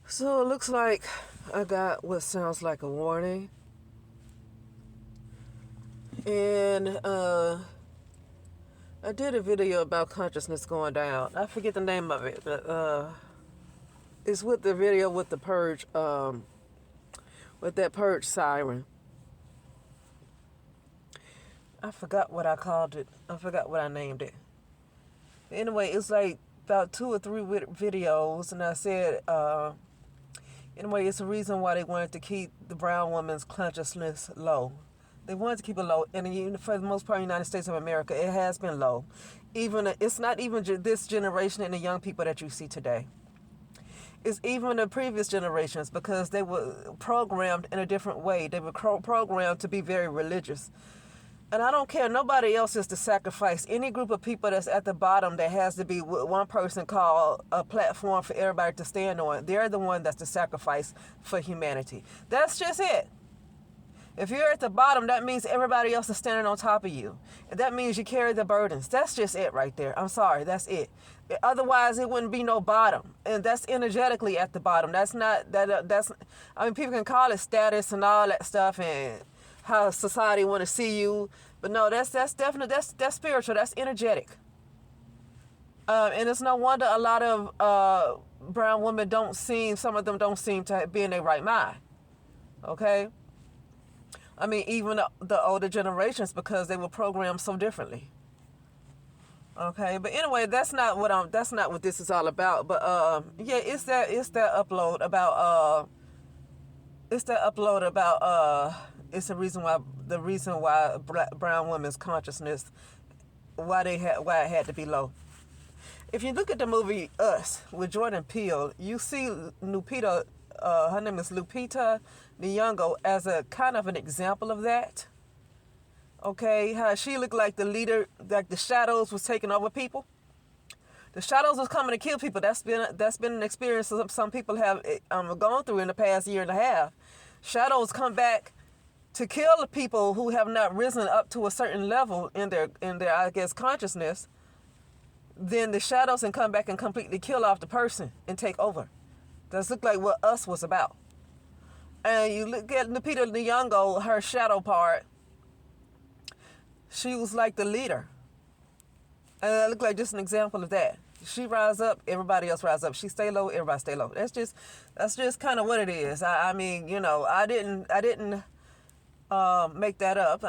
So it looks like I got what sounds like a warning. And I did a video about consciousness going down. I forget the name of it, but it's with the video with the purge, with that purge siren. I forgot what I called it. I forgot what I named it. Anyway, it's like about 2 or 3 videos, and I said, anyway, it's a reason why they wanted to keep the brown woman's consciousness low. They wanted to keep it low, and even for the most part, in the United States of America, it has been low. Even it's not even this generation and the young people that you see today. It's even the previous generations because they were programmed in a different way. They were programmed to be very religious. And I don't care. Nobody else is to sacrifice. Any group of people that's at the bottom that has to be one person called a platform for everybody to stand on. They're the one that's the sacrifice for humanity. That's just it. If you're at the bottom, that means everybody else is standing on top of you. And that means you carry the burdens. That's just it right there. I'm sorry. That's it. Otherwise, it wouldn't be no bottom. And that's energetically at the bottom. That's not, that's, I mean, people can call it status and all that stuff and how society want to see you. But no, that's definitely, that's spiritual. That's energetic. And it's no wonder a lot of brown women some of them don't seem to be in their right mind. Okay? I mean, even the older generations, because they were programmed so differently. Okay, but anyway, that's not what this is all about. But yeah, it's that upload about it's the reason why brown women's consciousness, why it had to be low. If you look at the movie Us with Jordan Peele, you see Lupita, her name is Lupita Nyong'o, as a kind of an example of that. Okay, how she looked like the leader, like the shadows was taking over people. The shadows was coming to kill people. That's been an experience that some people have gone through in the past year and a half. Shadows come back to kill the people who have not risen up to a certain level in their I guess consciousness. Then the shadows can come back and completely kill off the person and take over. That's look like what Us was about. And you look at Lupita Nyong'o, her shadow part, she was like the leader. And it looked like just an example of that. She rise up, everybody else rise up. She stay low, everybody stay low. That's just kind of what it is. I mean, you know, I didn't make that up.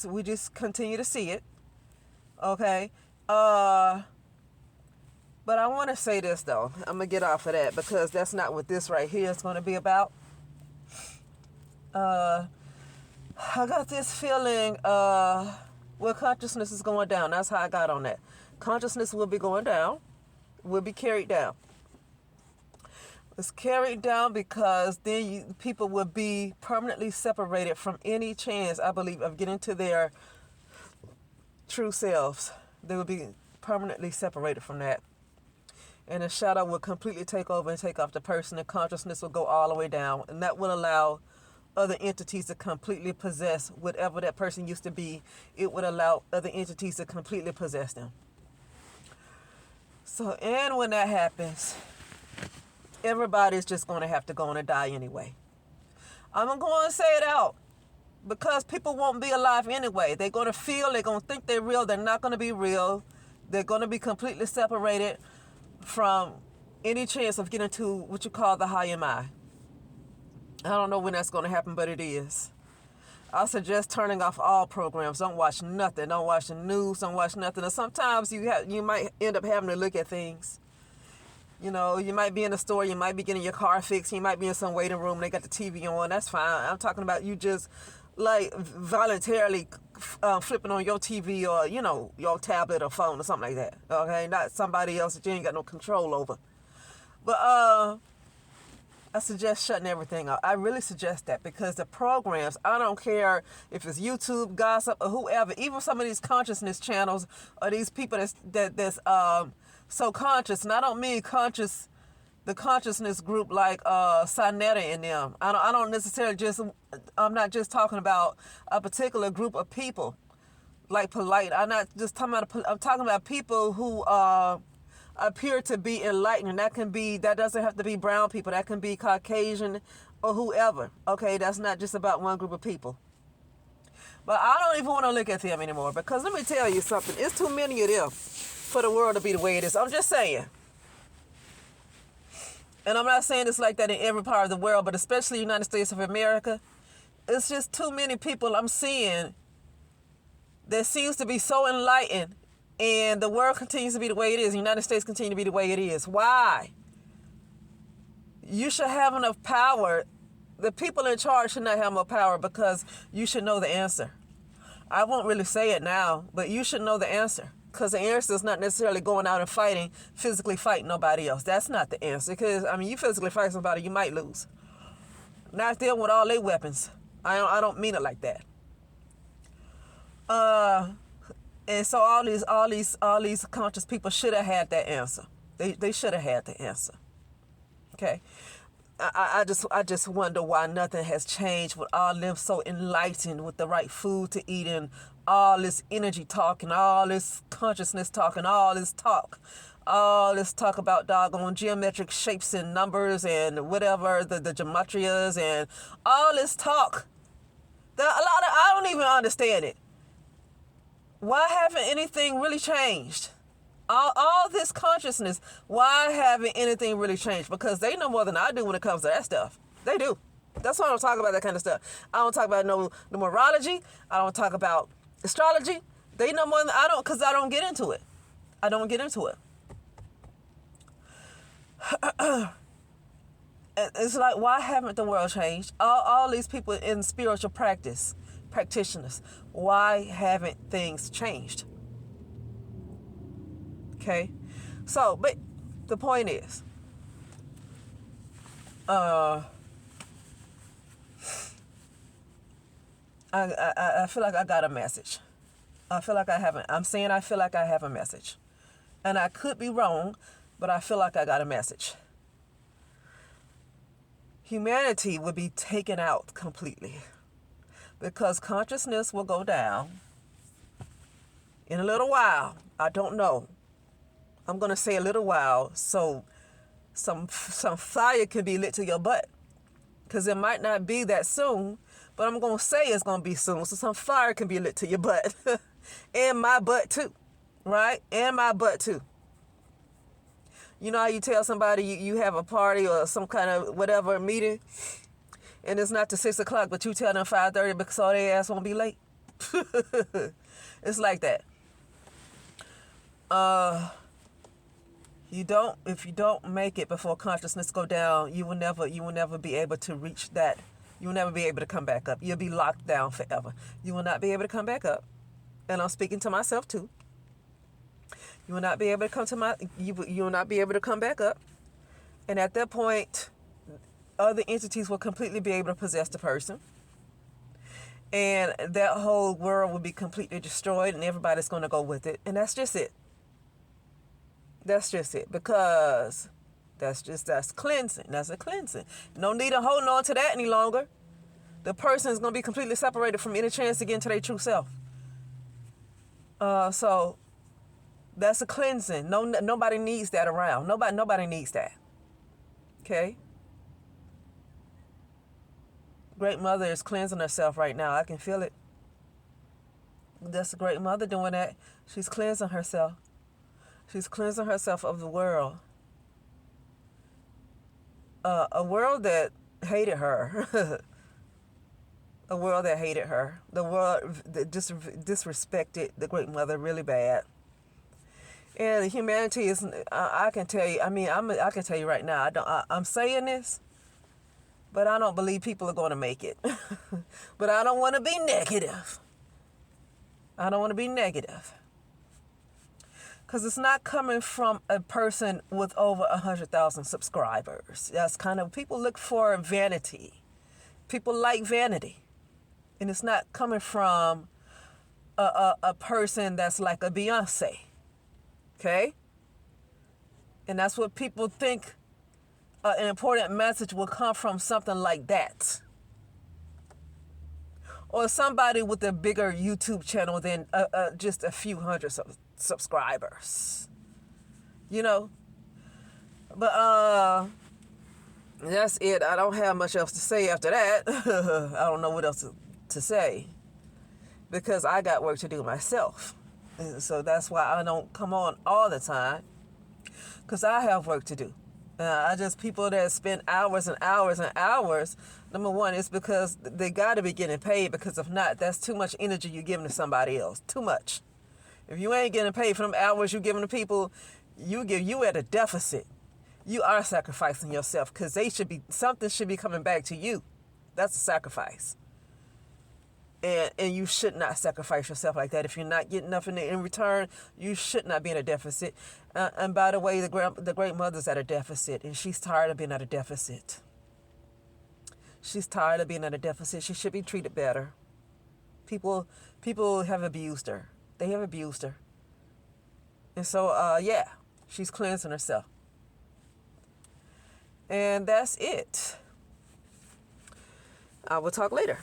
We just continue to see it. Okay. But I want to say this though. I'm gonna get off of that because that's not what this right here is going to be about. I got this feeling where consciousness is going down. That's how I got on that. Consciousness will be going down, will be carried down. It's carried down because then people will be permanently separated from any chance, I believe, of getting to their true selves. They will be permanently separated from that. And the shadow will completely take over and take off the person, and consciousness will go all the way down. And that will allow other entities to completely possess whatever that person used to be. It would allow other entities to completely possess them. So, and when that happens, everybody's just going to have to go on and die anyway. I'm going to go and say it out because people won't be alive anyway. They're going to they're going to think they're real. They're not going to be real. They're going to be completely separated from any chance of getting to what you call the high mind. I don't know when that's going to happen, but it is. I suggest turning off all programs. Don't watch nothing. Don't watch the news. Don't watch nothing. And sometimes you might end up having to look at things. You know, you might be in the store. You might be getting your car fixed. You might be in some waiting room. They got the TV on. That's fine. I'm talking about you just like voluntarily flipping on your TV or, you know, your tablet or phone or something like that. Okay, not somebody else that you ain't got no control over. But I suggest shutting everything up. I really suggest that because the programs, I don't care if it's YouTube, gossip, or whoever, even some of these consciousness channels or these people that's so conscious, and I don't mean conscious, the consciousness group like Sinetta and them. I don't necessarily I'm not just talking about a particular group of people like Polite. I'm not just talking about, I'm talking about people who appear to be enlightened. And that doesn't have to be brown people. That can be Caucasian or whoever. Okay, that's not just about one group of people. But I don't even want to look at them anymore, because let me tell you something. It's too many of them for the world to be the way it is. I'm just saying. And I'm not saying it's like that in every part of the world, but especially the United States of America. It's just too many people I'm seeing that seems to be so enlightened, and the world continues to be the way it is. The United States continue to be the way it is. Why? You should have enough power. The people in charge should not have more power, because you should know the answer. I won't really say it now, but you should know the answer. Because the answer is not necessarily going out and physically fighting nobody else. That's not the answer. Because, you physically fight somebody, you might lose. Not them with all their weapons. I don't mean it like that. And so all these conscious people should have had that answer. They should have had the answer. Okay. I just wonder why nothing has changed with all them so enlightened with the right food to eat, and all this energy talk, and all this consciousness talk, and all this talk about doggone geometric shapes and numbers and whatever, the gematриas, and all this talk. I don't even understand it. Why haven't anything really changed? All this consciousness, why haven't anything really changed? Because they know more than I do when it comes to that stuff. They do. That's why I don't talk about that kind of stuff. I don't talk about no numerology. I don't talk about astrology. They know more than I don't, because I don't get into it. I don't get into it. It's like, why haven't the world changed? All these people in spiritual practitioners, why haven't things changed? Okay, so, but the point is, I feel like I got a message. I feel like I haven't. I'm saying I feel like I have a message, and I could be wrong, but I feel like I got a message. Humanity will be taken out completely, because consciousness will go down in a little while. I don't know. I'm going to say a little while, so some fire can be lit to your butt, because it might not be that soon, but I'm going to say it's going to be soon, so some fire can be lit to your butt. And my butt too, right? And my butt too. You know how you tell somebody you have a party or some kind of whatever meeting, and it's not to 6 o'clock, but you tell them 5:30 because all their ass won't be late? It's like that. If you don't make it before consciousness go down, you will never be able to reach that. You will never be able to come back up. You'll be locked down forever. You will not be able to come back up. And I'm speaking to myself too. You will not be able to you will not be able to come back up. And at that point, other entities will completely be able to possess the person. And that whole world will be completely destroyed, and everybody's going to go with it. And that's just it. That's just it. Because that's cleansing. That's a cleansing. No need of holding on to that any longer. The person is going to be completely separated from any chance to get into their true self. So that's a cleansing. Nobody needs that around. Nobody needs that. Okay? Great Mother is cleansing herself right now. I can feel it. That's a Great Mother doing that. She's cleansing herself. She's cleansing herself of the world. A world that hated her. A world that hated her. The world that disrespected the Great Mother really bad. And humanity is, I can tell you, I can tell you right now, I'm saying this, but I don't believe people are going to make it. But I don't want to be negative. I don't want to be negative. Because it's not coming from a person with over 100,000 subscribers. That's kind of, people look for vanity. People like vanity. And it's not coming from a person that's like a Beyonce. Okay? And that's what people think an important message will come from, something like that. Or somebody with a bigger YouTube channel than just a few hundred subscribers. you know. But that's it. I don't have much else to say after that. I don't know what else to say because I got work to do myself. And so that's why I don't come on all the time because I have work to do. I just people that spend hours and hours and hours. Number one, it's because they got to be getting paid, because if not, that's too much energy you're giving to somebody else. Too much. If you ain't getting paid for them hours you're giving to people, you at a deficit. You are sacrificing yourself because something should be coming back to you. That's a sacrifice. And you should not sacrifice yourself like that. If you're not getting nothing in return, you should not be in a deficit. And by the way, the great mother's at a deficit, and she's tired of being at a deficit. She's tired of being at a deficit. She should be treated better. People have abused her. They have abused her. And so, yeah, she's cleansing herself. And that's it. I will talk later.